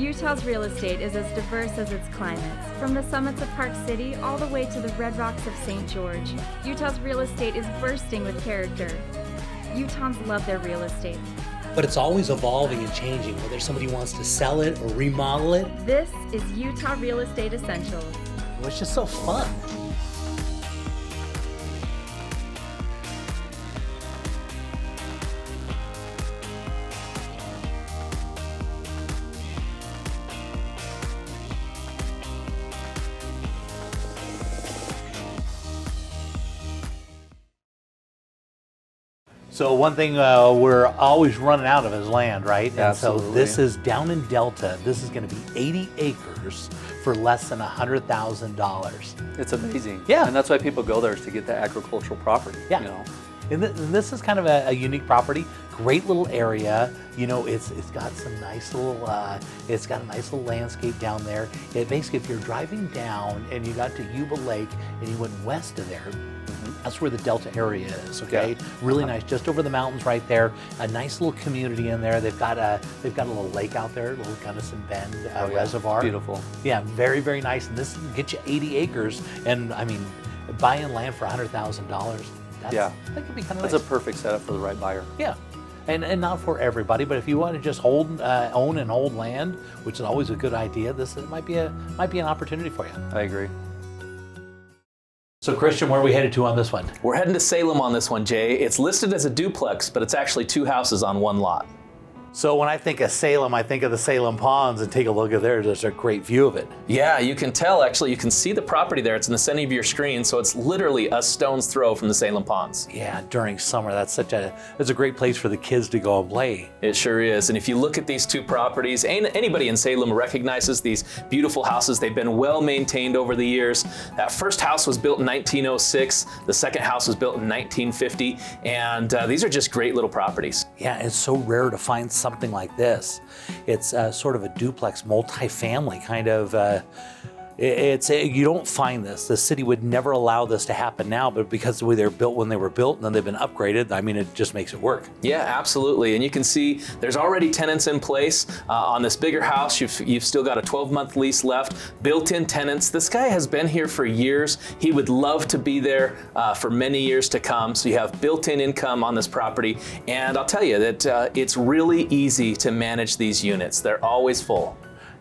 Utah's real estate is as diverse as its climates. From the summits of Park City all the way to the red rocks of St. George, Utah's real estate is bursting with character. Utahns love their real estate. But it's always evolving and changing, whether somebody wants to sell it or remodel it. This is Utah Real Estate Essentials. It's just so fun. So one thing we're always running out of is land, right? And Absolutely. so this is down in Delta. This is going to be 80 acres for less than $100,000. It's amazing. Yeah. And that's why people go there, is to get the agricultural property. Yeah. You know? And this is kind of a unique property. Great little area. You know, it's got some nice little, it's got a nice little landscape down there. It basically, if you're driving down and you got to Yuba Lake and you went west of there, that's where the Delta area is, okay? Yeah. Really nice, just over the mountains right there. A nice little community in there. They've got a little lake out there, a little Gunnison Bend reservoir. Beautiful. Yeah, very, very nice. And this will get you 80 acres. And I mean, buying land for $100,000, that could be kind of nice. That's a perfect setup for the right buyer. Yeah. And not for everybody, but if you want to just own and hold land, which is always a good idea, this might be an opportunity for you. I agree. So Christian, where are we headed to on this one? We're heading to Salem on this one, Jay. It's listed as a duplex, but it's actually 2 houses on 1 lot. So when I think of Salem, I think of the Salem Ponds, and take a look at there. There's a great view of it. Yeah, you can tell, actually, you can see the property there. It's in the center of your screen, so it's literally a stone's throw from the Salem Ponds. Yeah, during summer, that's a great place for the kids to go and play. It sure is. And if you look at these 2 properties, anybody in Salem recognizes these beautiful houses. They've been well maintained over the years. That first house was built in 1906. The second house was built in 1950. And these are just great little properties. Yeah, it's so rare to find something like this. It's sort of a duplex, multi-family kind of. You don't find this. The city would never allow this to happen now, but because the way they're built when they were built and then they've been upgraded, I mean, it just makes it work. Yeah, absolutely. And you can see there's already tenants in place. On this bigger house, you've still got a 12-month lease left, built-in tenants. This guy has been here for years. He would love to be there for many years to come. So you have built-in income on this property. And I'll tell you that it's really easy to manage these units. They're always full.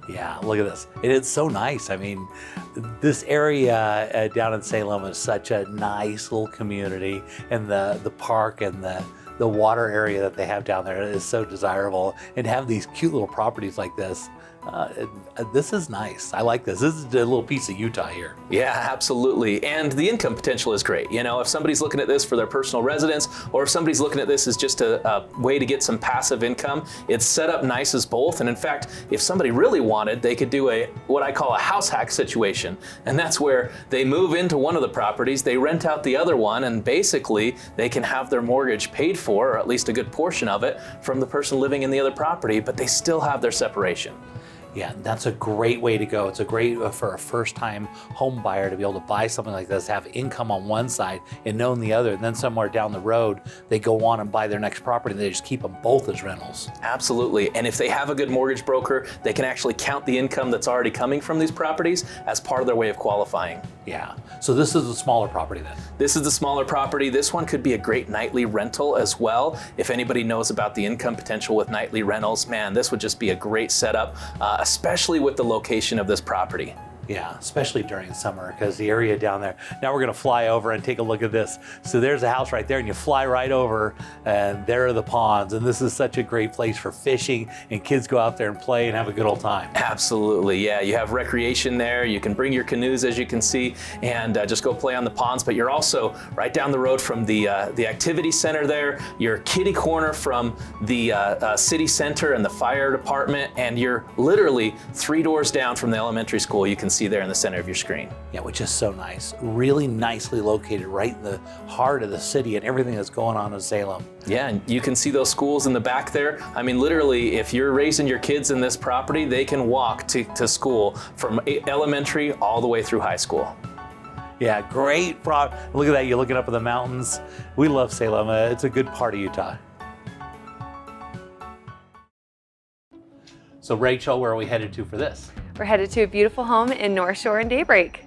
Yeah, look at this. It is so nice. I mean, this area down in Salem is such a nice little community, and the park and the water area that they have down there is so desirable. And to have these cute little properties like this, this is nice. I like this. This is a little piece of Utah here. Yeah, absolutely. And the income potential is great. You know, if somebody's looking at this for their personal residence, or if somebody's looking at this as just a way to get some passive income, it's set up nice as both. And in fact, if somebody really wanted, they could do what I call a house hack situation. And that's where they move into one of the properties, they rent out the other one, and basically they can have their mortgage paid for, or at least a good portion of it, from the person living in the other property, but they still have their separation. Yeah, that's a great way to go. It's a great for a first-time home buyer to be able to buy something like this, have income on one side and know on the other, and then somewhere down the road, they go on and buy their next property and they just keep them both as rentals. Absolutely. And if they have a good mortgage broker, they can actually count the income that's already coming from these properties as part of their way of qualifying. Yeah. So this is a smaller property then? This is the smaller property. This one could be a great nightly rental as well. If anybody knows about the income potential with nightly rentals, man, this would just be a great setup, especially with the location of this property. Yeah, especially during summer, because the area down there. Now we're gonna fly over and take a look at this. So there's a house right there, and you fly right over, and there are the ponds. And this is such a great place for fishing, and kids go out there and play and have a good old time. Absolutely, yeah. You have recreation there. You can bring your canoes, as you can see, and just go play on the ponds. But you're also right down the road from the activity center there. You're kitty corner from the city center and the fire department, and you're literally 3 doors down from the elementary school. You can see there in the center of your screen. Yeah, which is so nice. Really nicely located right in the heart of the city and everything that's going on in Salem. Yeah, and you can see those schools in the back there. I mean, literally, if you're raising your kids in this property, they can walk to school from elementary all the way through high school. Yeah, great. Look at that, you're looking up at the mountains. We love Salem. It's a good part of Utah. So Rachel, where are we headed to for this? We're headed to a beautiful home in North Shore and Daybreak.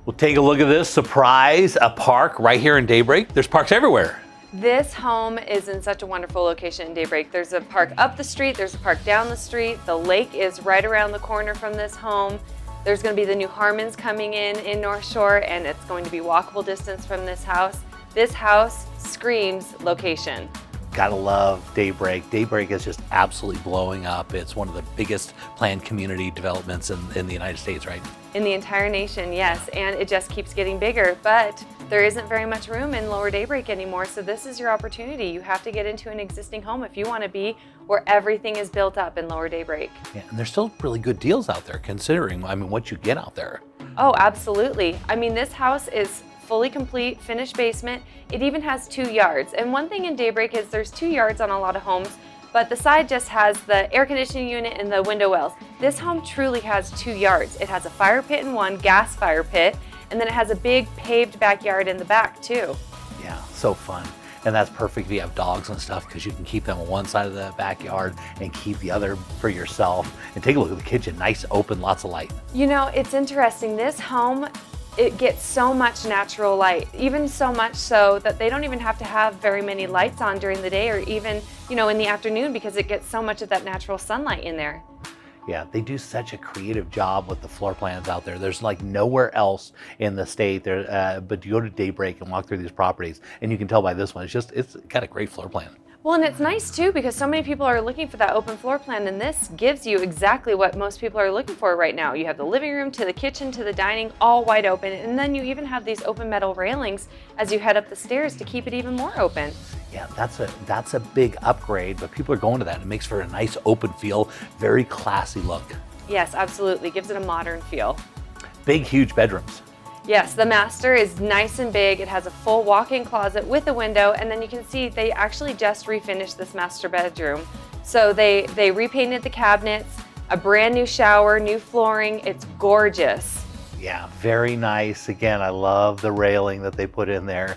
We'll take a look at this. Surprise, a park right here in Daybreak. There's parks everywhere. This home is in such a wonderful location in Daybreak. There's a park up the street, there's a park down the street. The lake is right around the corner from this home. There's going to be the new Harmons coming in North Shore, and it's going to be walkable distance from this house. This house screams location. Gotta love Daybreak. Daybreak is just absolutely blowing up. It's one of the biggest planned community developments in the United States, right? In the entire nation, yes, and it just keeps getting bigger, but there isn't very much room in Lower Daybreak anymore, so this is your opportunity. You have to get into an existing home if you want to be where everything is built up in Lower Daybreak. Yeah, and there's still really good deals out there considering, what you get out there. Oh, absolutely. This house is fully complete, finished basement. It even has 2 yards. And one thing in Daybreak is there's 2 yards on a lot of homes, but the side just has the air conditioning unit and the window wells. This home truly has 2 yards. It has a fire pit in one, gas fire pit, and then it has a big paved backyard in the back too. Yeah, so fun. And that's perfect if you have dogs and stuff because you can keep them on one side of the backyard and keep the other for yourself. And take a look at the kitchen, nice, open, lots of light. It's interesting. This home, it gets so much natural light, even so much so that they don't even have to have very many lights on during the day or even, in the afternoon because it gets so much of that natural sunlight in there. Yeah, they do such a creative job with the floor plans out there. There's like nowhere else in the state there, but you go to Daybreak and walk through these properties and you can tell by this one, it's got a great floor plan. Well, and it's nice too because so many people are looking for that open floor plan, and this gives you exactly what most people are looking for right now. You have the living room to the kitchen to the dining all wide open, and then you even have these open metal railings as you head up the stairs to keep it even more open. Yeah, that's a big upgrade, but people are going to that. It makes for a nice open feel, very classy look. Yes, absolutely. Gives it a modern feel. Big, huge bedrooms. Yes, the master is nice and big. It has a full walk-in closet with a window, and then you can see they actually just refinished this master bedroom. So they repainted the cabinets, a brand new shower, new flooring. It's gorgeous. Yeah, very nice. Again, I love the railing that they put in there.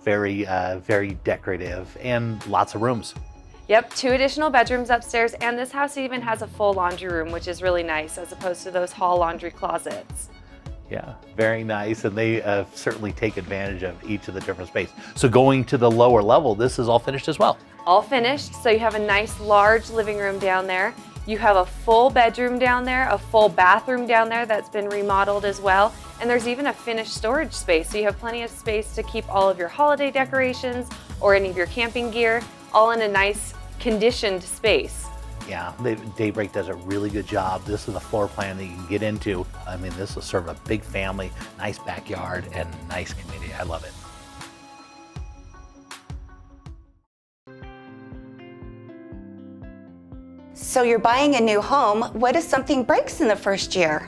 Very, very decorative and lots of rooms. Yep, 2 additional bedrooms upstairs, and this house even has a full laundry room, which is really nice as opposed to those hall laundry closets. Yeah, very nice, and they certainly take advantage of each of the different spaces. So going to the lower level, this is all finished as well. All finished, so you have a nice large living room down there. You have a full bedroom down there, a full bathroom down there that's been remodeled as well, and there's even a finished storage space, so you have plenty of space to keep all of your holiday decorations or any of your camping gear, all in a nice conditioned space. Yeah, Daybreak does a really good job. This is a floor plan that you can get into. This will serve a big family, nice backyard, and nice community. I love it. So you're buying a new home. What if something breaks in the first year?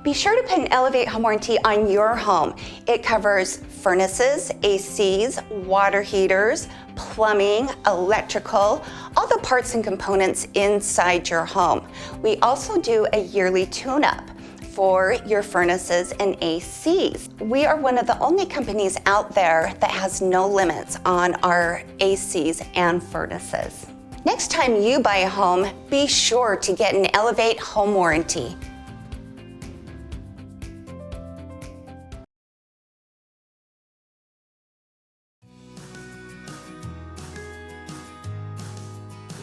Be sure to put an Elevate home warranty on your home. It covers furnaces, ACs, water heaters, plumbing, electrical, all the parts and components inside your home. We also do a yearly tune-up for your furnaces and ACs. We are one of the only companies out there that has no limits on our ACs and furnaces. Next time you buy a home, be sure to get an Elevate home warranty.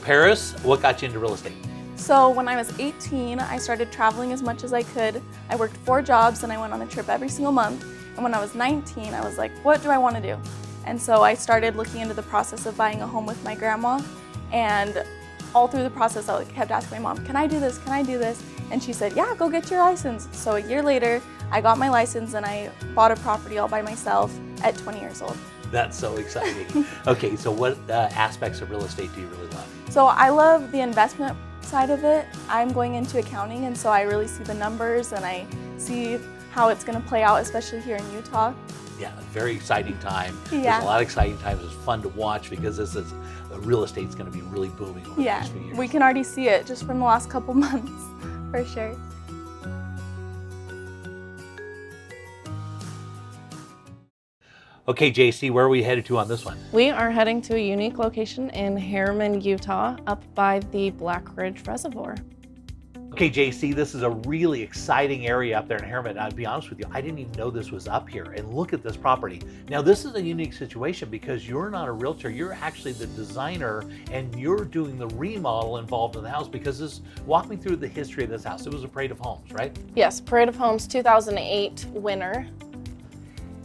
Paris, what got you into real estate? So when I was 18, I started traveling as much as I could. I worked 4 jobs and I went on a trip every single month. And when I was 19, I was like, what do I want to do? And so I started looking into the process of buying a home with my grandma. And all through the process, I kept asking my mom, can I do this? Can I do this? And she said, yeah, go get your license. So a year later, I got my license and I bought a property all by myself at 20 years old. That's so exciting. Okay, so what aspects of real estate do you really love? So I love the investment side of it. I'm going into accounting, and so I really see the numbers and I see how it's going to play out, especially here in Utah. Yeah, very exciting time. Yeah. There's a lot of exciting times. It's fun to watch because real estate's going to be really booming over the next few years. We can already see it just from the last couple months, for sure. Okay, JC, where are we headed to on this one? We are heading to a unique location in Harriman, Utah, up by the Black Ridge Reservoir. Okay, JC, this is a really exciting area up there in Harriman. I'll be honest with you, I didn't even know this was up here. And look at this property. Now, this is a unique situation because you're not a realtor. You're actually the designer, and you're doing the remodel involved in the house. Because walk me through the history of this house. It was a Parade of Homes, right? Yes, Parade of Homes 2008 winner.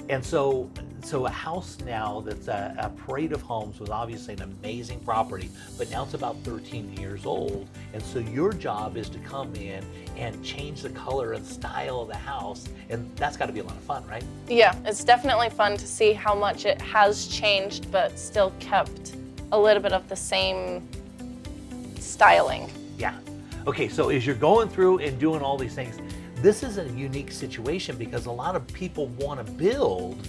And so a house now that's a Parade of Homes was obviously an amazing property, but now it's about 13 years old. And so your job is to come in and change the color and style of the house. And that's got to be a lot of fun, right? Yeah, it's definitely fun to see how much it has changed, but still kept a little bit of the same styling. Yeah. Okay, so as you're going through and doing all these things, this is a unique situation because a lot of people want to build,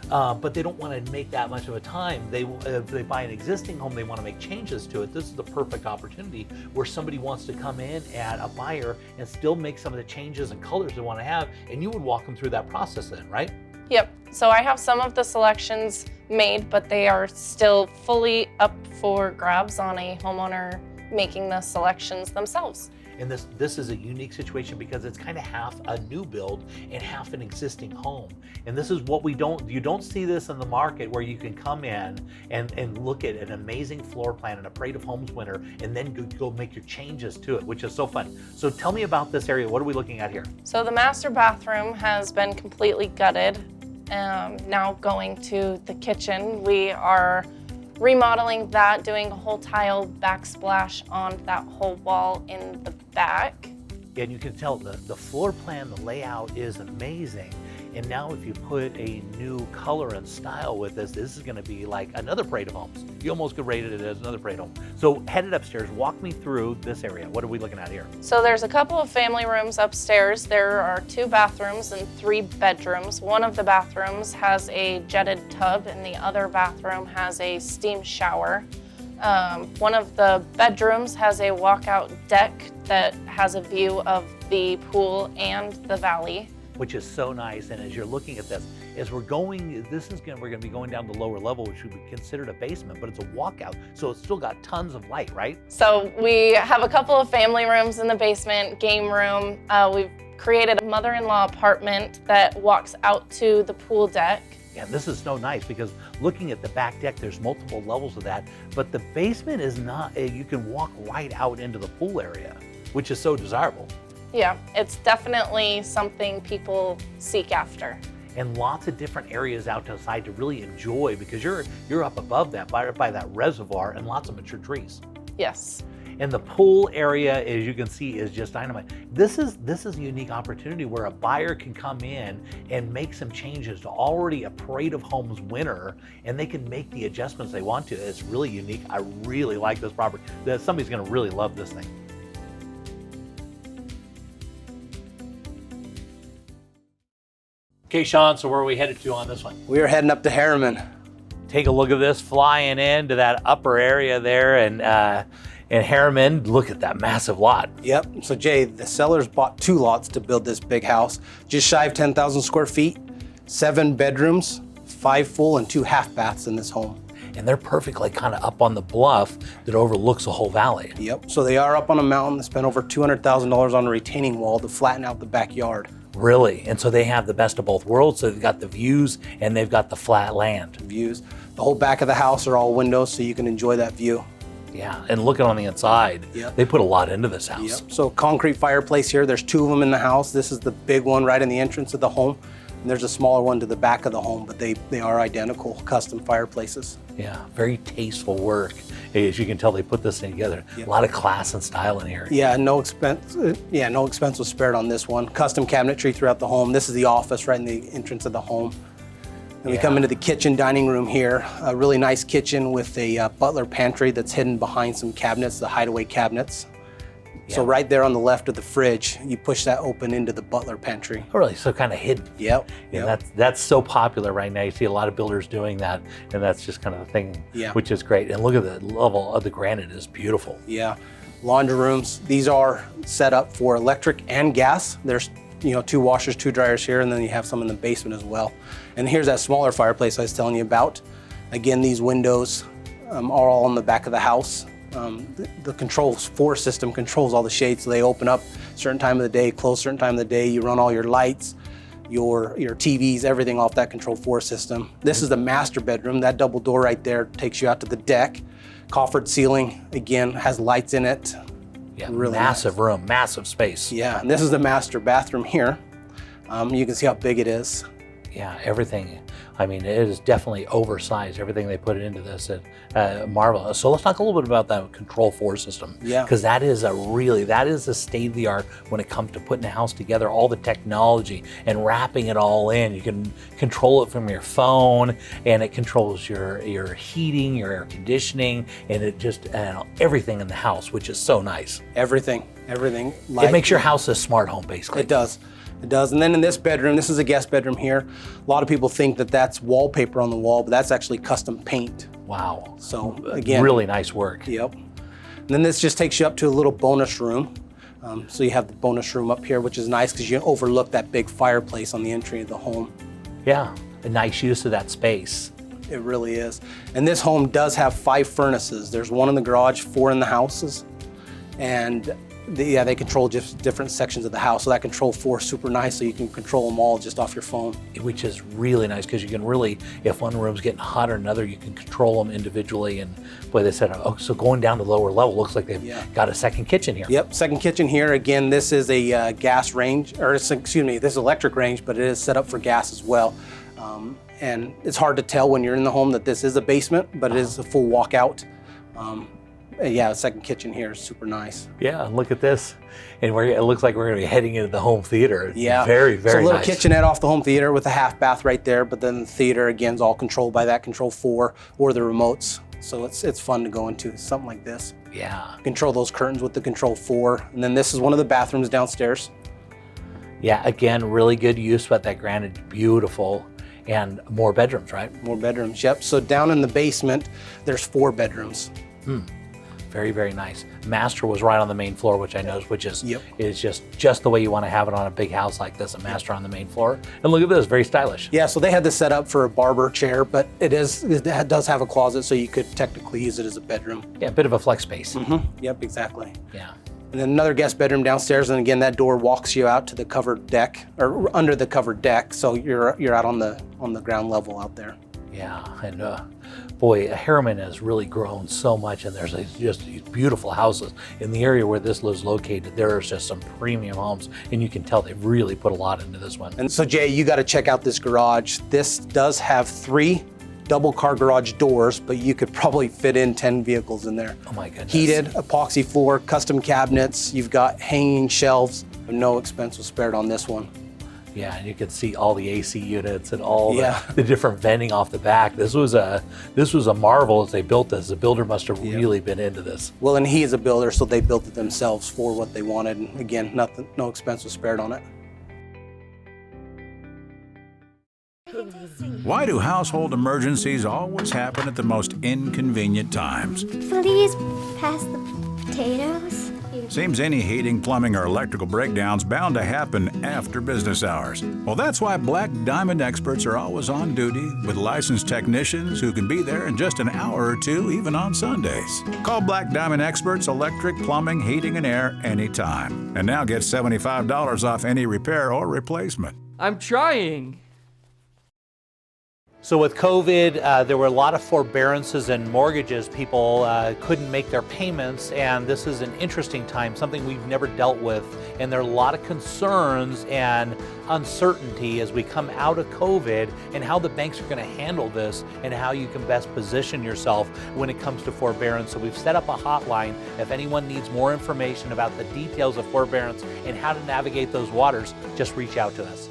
but they don't want to make that much of a time. If they buy an existing home, they want to make changes to it. This is the perfect opportunity where somebody wants to come in at a buyer and still make some of the changes and colors they want to have, and you would walk them through that process then, right? Yep, so I have some of the selections made, but they are still fully up for grabs on a homeowner making the selections themselves. And this is a unique situation because it's kind of half a new build and half an existing home. And this is what you don't see this in the market where you can come in and look at an amazing floor plan and a Parade of Homes winner and then go make your changes to it, which is so fun. So tell me about this area. What are we looking at here? So the master bathroom has been completely gutted. Now going to the kitchen, we are remodeling that, doing a whole tile backsplash on that whole wall in the back. And you can tell the floor plan, the layout is amazing. And now if you put a new color and style with this is going to be like another Parade of Homes. You almost could rate it as another Parade of Homes. So headed upstairs, walk me through this area. What are we looking at here? So there's a couple of family rooms upstairs. There are 2 bathrooms and 3 bedrooms. One of the bathrooms has a jetted tub and the other bathroom has a steam shower. One of the bedrooms has a walkout deck that has a view of the pool and the valley, which is so nice. And as you're looking at this, as we're going to be going down the lower level, which would be considered a basement, but it's a walkout, so it's still got tons of light, right? So we have a couple of family rooms in the basement, game room. We've created a mother-in-law apartment that walks out to the pool deck. Yeah, this is so nice because looking at the back deck, there's multiple levels of that, but the basement is not, you can walk right out into the pool area, which is so desirable. Yeah, it's definitely something people seek after. And lots of different areas outside to really enjoy because you're up above that by that reservoir and lots of mature trees. Yes. And the pool area, as you can see, is just dynamite. This is a unique opportunity where a buyer can come in and make some changes to already a Parade of Homes winner, and they can make the adjustments they want to. It's really unique. I really like this property. Somebody's going to really love this thing. Okay, Sean, so where are we headed to on this one? We are heading up to Harriman. Take a look at this, flying into that upper area there and Harriman. Look at that massive lot. Yep, so Jay, the sellers bought 2 lots to build this big house, just shy of 10,000 square feet, 7 bedrooms, 5 full and 2 half baths in this home. And they're perfectly kind of up on the bluff that overlooks the whole valley. Yep, so they are up on a mountain. They spent over $200,000 on a retaining wall to flatten out the backyard. Really, and so they have the best of both worlds. So they've got the views and they've got the flat land. Views. The whole back of the house are all windows, so you can enjoy that view. Yeah, and looking on the inside, Yep. They put a lot into this house. Yep. So concrete fireplace here. There's 2 of them in the house. This is the big one right in the entrance of the home. And there's a smaller one to the back of the home, but they are identical custom fireplaces. Yeah, very tasteful work. As you can tell, they put this thing together. Yep. A lot of class and style in here. Yeah, no expense was spared on this one. Custom cabinetry throughout the home. This is the office right in the entrance of the home. And we come into the kitchen dining room here. A really nice kitchen with a butler pantry that's hidden behind some cabinets, the hideaway cabinets. So right there on the left of the fridge, you push that open into the butler pantry. Oh, really? So kind of hidden. Yep. And that's so popular right now. You see a lot of builders doing that, and that's just kind of the thing, which is great. And look at the level of the granite is beautiful. Yeah. Laundry rooms. These are set up for electric and gas. There's 2 washers, 2 dryers here, and then you have some in the basement as well. And here's that smaller fireplace I was telling you about. Again, these windows are all on the back of the house. The control 4 system controls all the shades, so they open up certain time of the day, close certain time of the day. You run all your lights, your TVs, everything off that control 4 system. This is the master bedroom. That double door right there takes you out to the deck. Coffered ceiling, again, has lights in it. Yeah, Really massive nice. room, massive space. Yeah, and this is the master bathroom here. You can see how big it is. Yeah, everything. I mean, it is definitely oversized. Everything they put into this, marvelous. So let's talk a little bit about that control 4 system. Yeah. Because that is a state of the art when it comes to putting a house together. All the technology and wrapping it all in. You can control it from your phone, and it controls your heating, your air conditioning, and it just everything in the house, which is so nice. Everything. It makes your house a smart home, basically. It does. It does. And then in this bedroom, this is a guest bedroom here. A lot of people think that that's wallpaper on the wall, but that's actually custom paint. Wow. So again, really nice work. Yep. And then this just takes you up to a little bonus room. So you have the bonus room up here, which is nice because you overlook that big fireplace on the entry of the home. Yeah, a nice use of that space. It really is. And this home does have 5 furnaces. There's 1 in the garage, 4 in the houses. And they control just different sections of the house. So that control 4 is super nice, so you can control them all just off your phone. Which is really nice because you can really, if one room's getting hotter than another, you can control them individually. And boy, they said, oh, so going down to the lower level, looks like they've got a second kitchen here. Yep, second kitchen here. Again, this is a gas range, or excuse me, this is electric range, but it is set up for gas as well. And it's hard to tell when you're in the home that this is a basement, but it is a full walkout. Yeah, second kitchen here is super nice. Yeah, and look at this. And it looks like we're going to be heading into the home theater. Yeah. Very, very So a little nice. kitchenette off the home theater with a half bath right there, but then the theater, again, is all controlled by that control 4 or the remotes. So it's fun to go into something like this. Yeah. Control those curtains with the control 4. And then this is one of the bathrooms downstairs. Yeah, again, really good use, but that granted, beautiful. And more bedrooms, right? More bedrooms, yep. So down in the basement, there's 4 bedrooms. Very, very nice. Master was right on the main floor, which I know, is just the way you want to have it on a big house like this, a master on the main floor. And look at this, very stylish. Yeah, so they had this set up for a barber chair, but it does have a closet, so you could technically use it as a bedroom. Yeah, a bit of a flex space. Yep, exactly. Yeah. And then another guest bedroom downstairs, and again, that door walks you out to the covered deck, or under the covered deck, so you're out on the ground level out there. Yeah, and boy, Harriman has really grown so much, and there's just these beautiful houses. In the area where this is located, there's just some premium homes, and you can tell they've really put a lot into this one. And so Jay, you got to check out this garage. This does have 3 double car garage doors, but you could probably fit in 10 vehicles in there. Oh my goodness. Heated, epoxy floor, custom cabinets. You've got hanging shelves. No expense was spared on this one. Yeah, and you can see all the AC units and all Yeah. the different venting off the back. This was a marvel as they built this. The builder must have really been into this. Well, and he is a builder, so they built it themselves for what they wanted. And again, no expense was spared on it. Why do household emergencies always happen at the most inconvenient times? Please pass the potatoes. Seems any heating, plumbing, or electrical breakdown's bound to happen after business hours. Well, that's why Black Diamond experts are always on duty with licensed technicians who can be there in just an hour or 2, even on Sundays. Call Black Diamond experts, electric, plumbing, heating, and air anytime. And now get $75 off any repair or replacement. I'm trying. So with COVID, there were a lot of forbearances and mortgages. People couldn't make their payments, and this is an interesting time, something we've never dealt with. And there are a lot of concerns and uncertainty as we come out of COVID and how the banks are going to handle this and how you can best position yourself when it comes to forbearance. So we've set up a hotline. If anyone needs more information about the details of forbearance and how to navigate those waters, just reach out to us.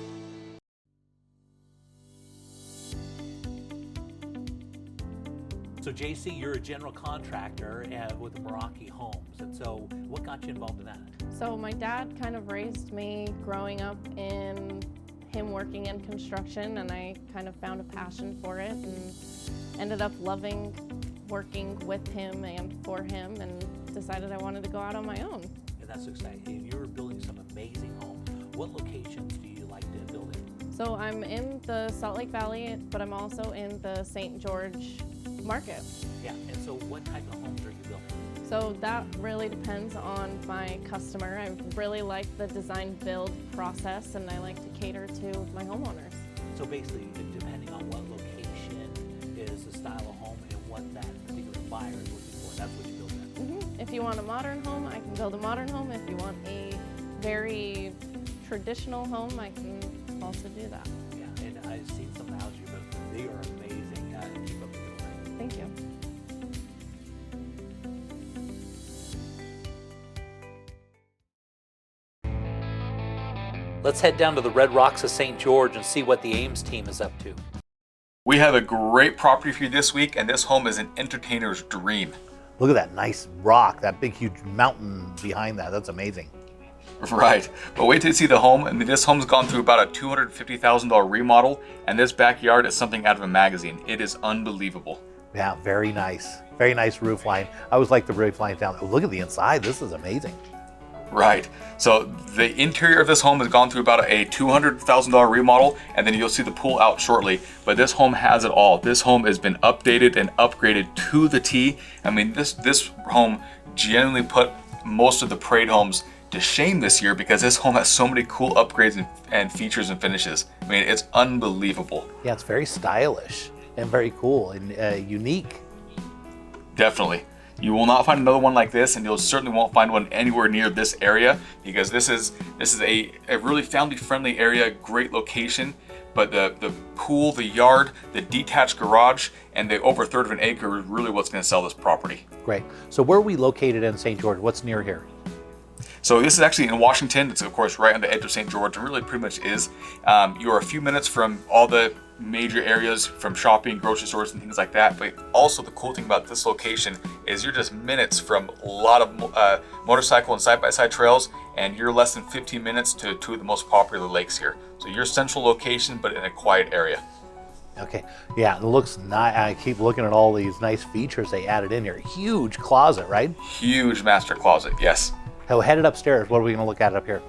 So JC, you're a general contractor with Meraki Homes, and so what got you involved in that? So my dad kind of raised me growing up in him working in construction, and I kind of found a passion for it and ended up loving working with him and for him, and decided I wanted to go out on my own. And that's exciting. You're building some amazing homes. What locations do you like to build in? So I'm in the Salt Lake Valley, but I'm also in the St. George market. Yeah, and so what type of homes are you building? So that really depends on my customer. I really like the design build process, and I like to cater to my homeowners. So basically, depending on what location is the style of home and what that particular buyer is looking for, that's what you build in. If you want a modern home, I can build a modern home. If you want a very traditional home, I can also do that. Yeah, and I've seen some of the houses you built. They are amazing. Keep up the good work. Thank you. Let's head down to the Red Rocks of St. George and see what the Ames team is up to. We have a great property for you this week, and this home is an entertainer's dream. Look at that nice rock, that big huge mountain behind that. That's amazing. Right, but wait till you see the home. I mean, this home's gone through about a $250,000 remodel, and this backyard is something out of a magazine. It is unbelievable. Yeah, very nice. Very nice roof line. I always like the roof lines down. Look at the inside. This is amazing. Right, so the interior of this home has gone through about a $200,000 remodel, and then you'll see the pool out shortly. But this home has it all. This home has been updated and upgraded to the T. I mean, this home genuinely put most of the parade homes to shame this year, because this home has so many cool upgrades and features and finishes. I mean, it's unbelievable. Yeah, it's very stylish and very cool and unique. Definitely. You will not find another one like this, and you'll certainly won't find one anywhere near this area, because this is a really family-friendly area, great location. But the pool, the yard, the detached garage, and the over a third of an acre is really what's going to sell this property. Great. So where are we located in St. George? What's near here? So this is actually in Washington. It's of course right on the edge of St. George, and really pretty much is. You are a few minutes from all the major areas, from shopping, grocery stores, and things like that. But also the cool thing about this location is you're just minutes from a lot of motorcycle and side-by-side trails, and you're less than 15 minutes to two of the most popular lakes here. So you're central location, but in a quiet area. Okay, yeah, it looks nice. I keep looking at all these nice features they added in here. Huge closet, right? Huge master closet, yes. So headed upstairs, what are we going to look at up here?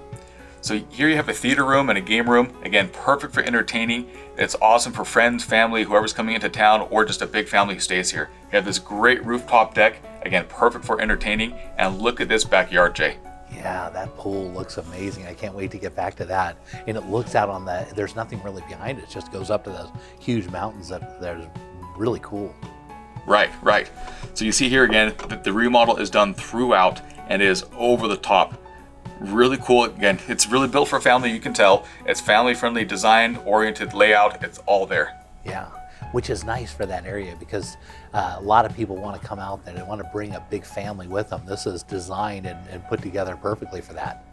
So here you have a theater room and a game room. Again, perfect for entertaining. It's awesome for friends, family, whoever's coming into town, or just a big family who stays here. You have this great rooftop deck. Again, perfect for entertaining. And look at this backyard, Jay. Yeah, that pool looks amazing. I can't wait to get back to that. And it looks out on there's nothing really behind it. It just goes up to those huge mountains that are really cool. Right, right. So you see here again that the remodel is done throughout and is over the top. Really cool. Again, it's really built for a family, you can tell. It's family-friendly design, oriented layout. It's all there. Yeah, which is nice for that area, because a lot of people want to come out there. They want to bring a big family with them. This is designed and put together perfectly for that.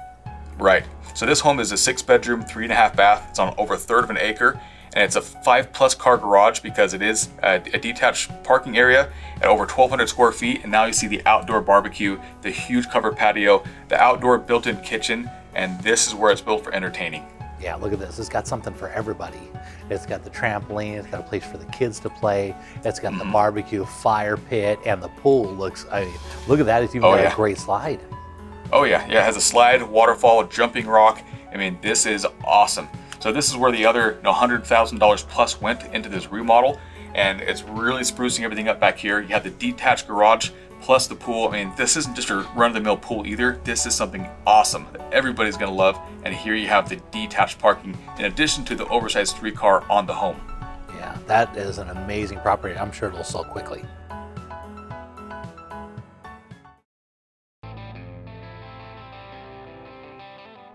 Right. So this home is a 6-bedroom, 3.5 bath. It's on over a third of an acre. And it's a 5+ car garage, because it is a detached parking area at over 1,200 square feet. And now you see the outdoor barbecue, the huge covered patio, the outdoor built-in kitchen, and this is where it's built for entertaining. Yeah, look at this. It's got something for everybody. It's got the trampoline. It's got a place for the kids to play. It's got the barbecue, fire pit, and the pool looks, look at that. It's even got a great slide. Oh yeah, yeah. It has a slide, waterfall, jumping rock. I mean, this is awesome. So this is where the other $100,000 plus went into this remodel, and it's really sprucing everything up back here. You have the detached garage plus the pool. I mean, this isn't just a run-of-the-mill pool either. This is something awesome that everybody's gonna love. And here you have the detached parking in addition to the oversized 3-car on the home. Yeah, that is an amazing property. I'm sure it'll sell quickly.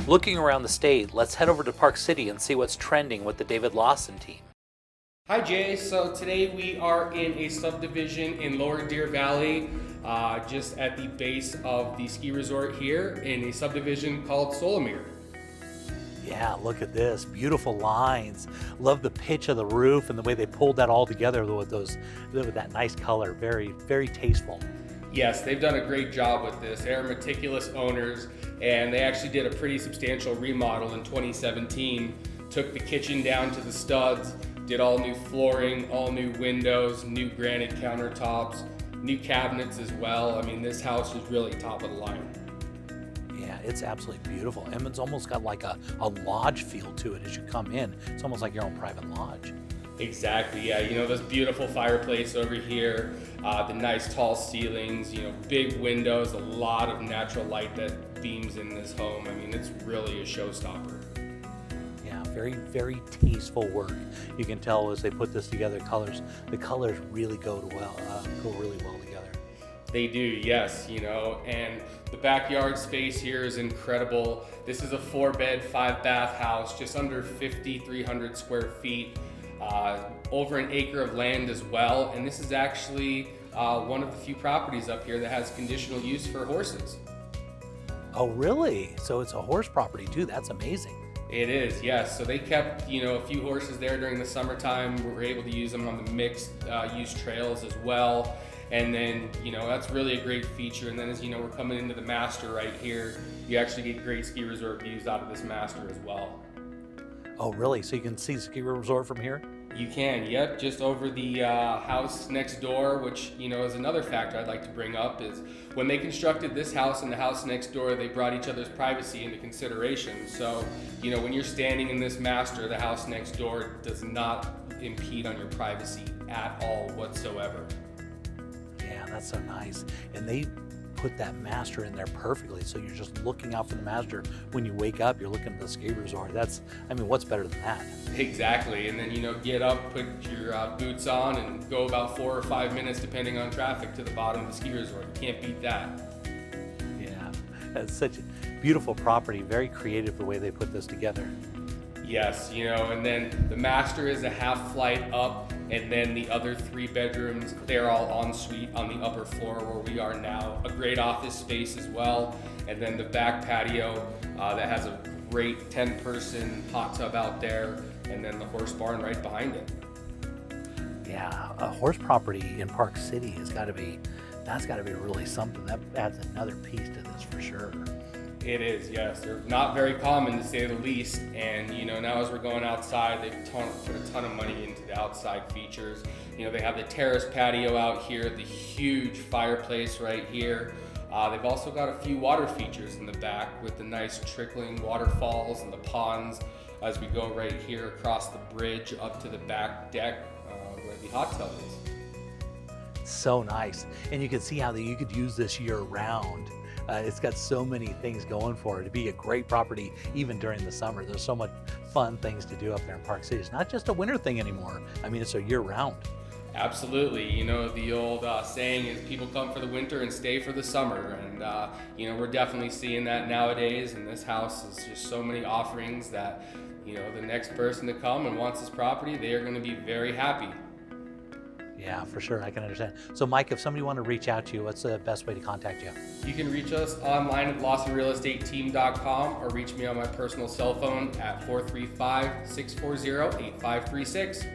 Looking around the state, let's head over to Park City and see what's trending with the David Lawson team. Hi Jay, so today we are in a subdivision in Lower Deer Valley, just at the base of the ski resort here in a subdivision called Solomir. Yeah, look at this, beautiful lines. Love the pitch of the roof and the way they pulled that all together with that nice color. Very, very tasteful. Yes, they've done a great job with this. They're meticulous owners, and they actually did a pretty substantial remodel in 2017. Took the kitchen down to the studs, did all new flooring, all new windows, new granite countertops, new cabinets as well. I mean, this house is really top of the line. Yeah, it's absolutely beautiful. It's almost got like a lodge feel to it as you come in. It's almost like your own private lodge. Exactly, yeah. You know, this beautiful fireplace over here, the nice tall ceilings, you know, big windows, a lot of natural light that beams in this home. I mean, it's really a showstopper. Yeah, very, very tasteful work. You can tell as they put this together, the colors really go really well together. They do, yes, you know, and the backyard space here is incredible. This is a 4-bed, 5-bath house, just under 5,300 square feet. Over an acre of land as well, and this is actually one of the few properties up here that has conditional use for horses. Oh, really? So it's a horse property too. That's amazing. It is, yes. So they kept, you know, a few horses there during the summertime. We were able to use them on the mixed use trails as well. And then, you know, that's really a great feature. And then as you know, we're coming into the master right here. You actually get great ski resort views out of this master as well. Oh, really? So you can see the ski resort from here? You can, yep, just over the house next door, which, you know, is another factor I'd like to bring up, is when they constructed this house and the house next door, they brought each other's privacy into consideration. So, you know, when you're standing in this master, the house next door does not impede on your privacy at all whatsoever. Yeah, that's so nice. And they put that master in there perfectly, so you're just looking out for the master. When you wake up, you're looking at the ski resort. That's, I mean, what's better than that? Exactly, and then, you know, get up, put your boots on, and go about 4 or 5 minutes, depending on traffic, to the bottom of the ski resort. You can't beat that. Yeah, that's such a beautiful property. Very creative the way they put this together. Yes, you know, and then the master is a half flight up, and then the other 3 bedrooms, they're all en suite on the upper floor where we are now. A great office space as well, and then the back patio that has a great 10-person hot tub out there, and then the horse barn right behind it. Yeah, a horse property in Park City that's got to be really something. That adds another piece to this for sure. It is, yes. They're not very common, to say the least. And, you know, now as we're going outside, they've put a ton of money into the outside features. You know, they have the terrace patio out here, the huge fireplace right here. They've also got a few water features in the back with the nice trickling waterfalls and the ponds as we go right here across the bridge up to the back deck where the hot tub is. So nice. And you can see how you could use this year round. It's got so many things going for it to be a great property even during the summer. There's so much fun things to do up there in Park City. It's not just a winter thing anymore. I mean, it's a year round. Absolutely. You know, the old saying is people come for the winter and stay for the summer. And, you know, we're definitely seeing that nowadays. And this house is just so many offerings that, you know, the next person to come and wants this property, they are going to be very happy. Yeah, for sure. I can understand. So, Mike, if somebody wanted to reach out to you, what's the best way to contact you? You can reach us online at lawsonrealestateteam.com or reach me on my personal cell phone at 435-640-8536.